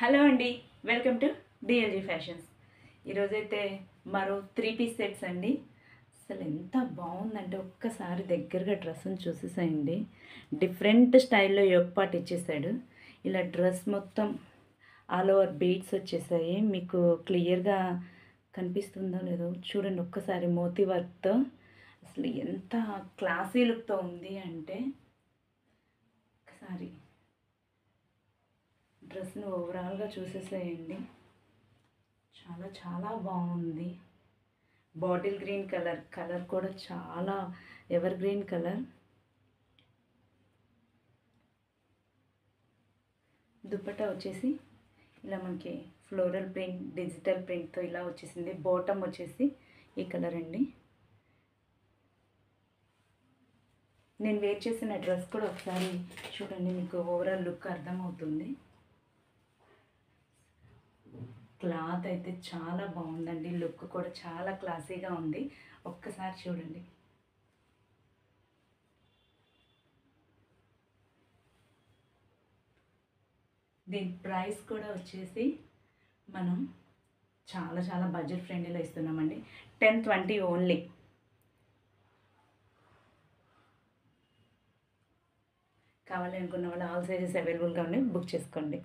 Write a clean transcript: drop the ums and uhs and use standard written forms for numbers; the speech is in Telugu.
హలో అండి, వెల్కమ్ టు డిఎల్జీ ఫ్యాషన్స్. ఈరోజైతే మరో 3 పీస్ సెట్స్ అండి. అసలు ఎంత బాగుందంటే ఒక్కసారి దగ్గరగా డ్రెస్సును చూసేసాయండి. డిఫరెంట్ స్టైల్లో యోగ్ పార్ట్ ఇచ్చేసాడు. ఇలా డ్రెస్ మొత్తం ఆల్ ఓవర్ బీడ్స్ వచ్చేసాయి. మీకు క్లియర్గా కనిపిస్తుందో లేదో చూడండి ఒక్కసారి. మోతీ వర్క్తో అసలు ఎంత క్లాసీ లుక్తో ఉంది అంటే ఒకసారి డ్రెస్ను ఓవరాల్గా చూసేసేయండి. చాలా చాలా బాగుంది. బాటిల్ గ్రీన్ కలర్ కూడా చాలా ఎవర్ గ్రీన్ కలర్. దుపట్టా వచ్చేసి ఇలా మనకి ఫ్లోరల్ ప్రింట్, డిజిటల్ ప్రింట్తో ఇలా వచ్చేసింది. బాటమ్ వచ్చేసి ఈ కలర్ అండి. నేను వేర్ చేసిన డ్రెస్ కూడా ఒకసారి చూడండి, మీకు ఓవరాల్ లుక్ అర్థమవుతుంది. క్లాత్ అయితే చాలా బాగుందండి. లుక్ కూడా చాలా క్లాసీగా ఉంది. ఒక్కసారి చూడండి. దీని ప్రైస్ కూడా వచ్చేసి మనం చాలా చాలా బడ్జెట్ ఫ్రెండ్లీలో ఇస్తున్నామండి. 1020 ఓన్లీ. కావాలి అనుకున్న వాళ్ళు ఆల్ సైజెస్ అవైలబుల్గా ఉన్నాయి, బుక్ చేసుకోండి.